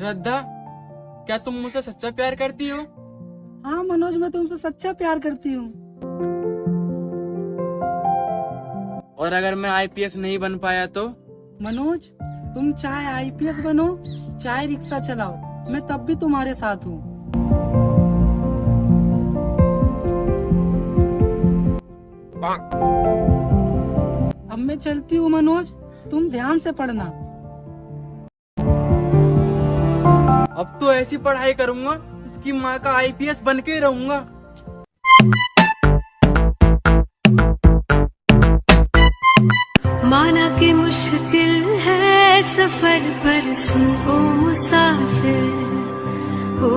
श्रद्धा, क्या तुम मुझसे सच्चा प्यार करती हो? हाँ मनोज, मैं तुमसे सच्चा प्यार करती हूँ। और अगर मैं आईपीएस नहीं बन पाया तो? मनोज, तुम चाहे आईपीएस बनो चाहे रिक्शा चलाओ, मैं तब भी तुम्हारे साथ हूँ। अब मैं चलती हूँ मनोज, तुम ध्यान से पढ़ना। अब तो ऐसी पढ़ाई करूंगा, इसकी माँ का आईपीएस बन के ही रहूंगा। माना कि मुश्किल है सफर पर सुनो मुसाफिर हो,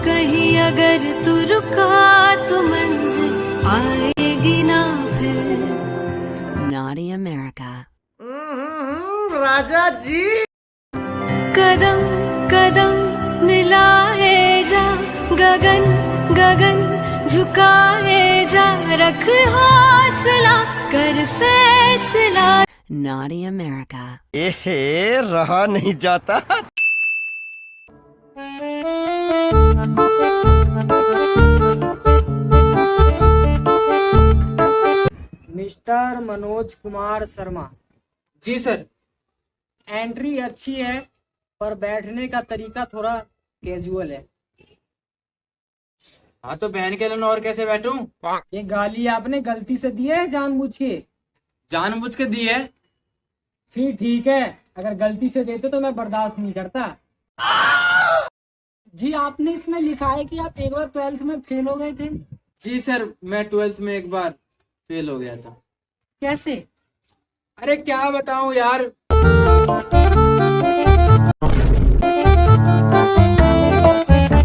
कहीं अगर तू रुका तो मंजिल आएगी ना फिर। Naughty America. राजा जी। कदम कदम मिलाए जा, गगन गगन झुकाए जा, रख हौसला कर फैसला। Naughty America. एहे, रहा नहीं जाता। मिस्टर मनोज कुमार शर्मा, जी सर। एंट्री अच्छी है पर बैठने का तरीका थोड़ा कैजुअल है। हाँ तो बहन के लिए और कैसे बैठूं? ये गाली आपने गलती से दी है जानबूझ के? जानबूझ के दी है। फिर ठीक है, अगर गलती से देते तो मैं बर्दाश्त नहीं करता। जी आपने इसमें लिखा है कि आप एक बार 12th में फेल हो गए थे। जी सर, मैं 12th में एक बार फेल हो गया था। कैसे? अरे क्या बताऊं यार।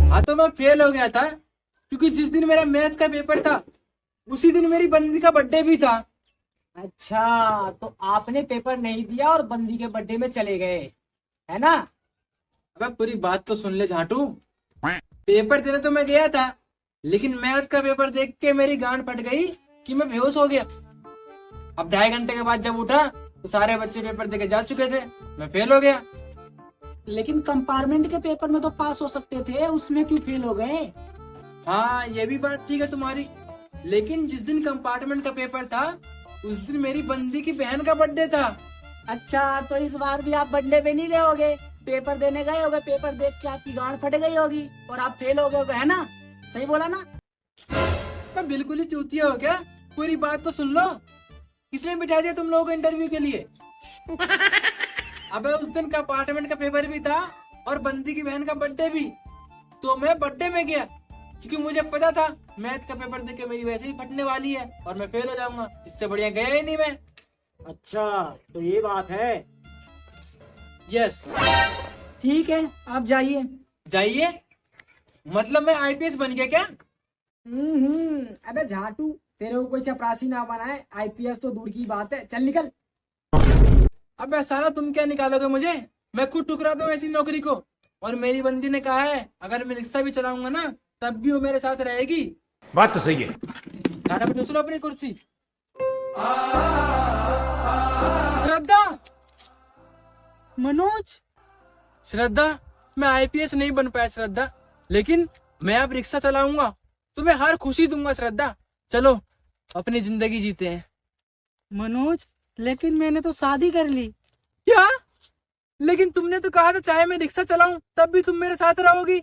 हाँ तो मैं फेल हो गया था क्योंकि जिस दिन मेरा मैथ का पेपर था उसी दिन मेरी बंदी का बर्थडे भी था। अच्छा, तो आपने पेपर नहीं दिया और बंदी के बर्थडे में चले गए, है ना? अबे पूरी बात तो सुन ले झाटू। पेपर देने तो मैं गया था, लेकिन मैथ का पेपर देख के मेरी गांड फट गई कि मैं बेहोश हो गया। अब 2.5 घंटे के बाद जब उठा तो सारे बच्चे पेपर देके जा चुके थे, मैं फेल हो गया। लेकिन कंपार्टमेंट के पेपर में तो पास हो सकते थे, उसमें क्यों फेल हो गए? हाँ ये भी बात ठीक है तुम्हारी, लेकिन जिस दिन कंपार्टमेंट का पेपर था उस दिन मेरी बंदी की बहन का बर्थडे था। अच्छा, तो इस बार भी आप बर्थडे पे नहीं गए होगे, पेपर देने गए होगे, पेपर देख के आपकी गांड फट गई होगी और आप फेल हो गए होगे, है ना? सही बोला ना? मैं बिल्कुल ही चूतिया हो क्या? पूरी बात तो सुन लो। किसने बिठा दिया तुम लोगों को इंटरव्यू के लिए? अबे उस दिन कंपार्टमेंट का पेपर भी था और बंदी की बहन का बर्थडे भी, तो मैं बर्थडे में गया क्योंकि मुझे पता था मैथ का पेपर देके मेरी वैसे ही फटने वाली है और मैं फेल हो जाऊंगा। इससे बढ़िया गया ही नहीं मैं। अच्छा, तो ये बात है। यस। ठीक है, आप जाइए। जाइए? मतलब मैं आईपीएस बन गया क्या? अबे झाटू, तेरे को कोई चपरासी ना बनाए, आईपीएस तो दूर की बात है, चल निकल। अबे साला तुम क्या निकालोगे मुझे? मैं खुद ठुकरा दूं ऐसी नौकरी को। और मेरी बंदी ने कहा है अगर मैं रिक्शा भी चलाऊंगा ना तब भी वो मेरे साथ रहेगी। बात तो सही है। गाना पे दूसरा अपनी कुर्सी। श्रद्धा, मनोज, श्रद्धा, मैं आईपीएस नहीं बन पाया श्रद्धा, लेकिन मैं अब रिक्शा चलाऊंगा, तुम्हें हर खुशी दूंगा श्रद्धा। चलो अपनी जिंदगी जीते हैं। मनोज, लेकिन मैंने तो शादी कर ली। क्या? लेकिन तुमने तो कहा था चाहे मैं रिक्शा चलाऊं तब भी तुम मेरे साथ रहोगी।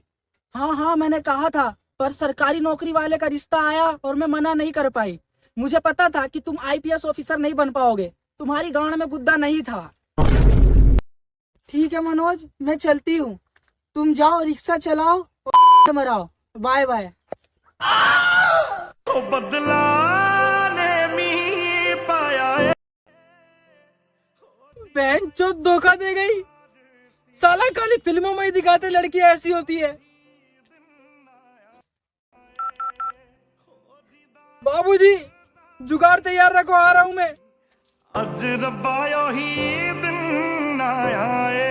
हाँ मैंने कहा था, पर सरकारी नौकरी वाले का रिश्ता आया और मैं मना नहीं कर पाई। मुझे पता था कि तुम आईपीएस ऑफिसर नहीं बन पाओगे, तुम्हारी गांड में गुद्दा नहीं था। ठीक है मनोज, मैं चलती हूँ, तुम जाओ रिक्शा चलाओ और मराओ। Bye bye. बदला ने मी पाया है। बहन चोद धोखा दे गई। साला खाली फिल्मों में ही दिखाते लड़कियां ऐसी होती है। बाबूजी जुगाड़ तैयार रखो, आ रहा हूं मैं। अज रब्बा ही दिन आया है।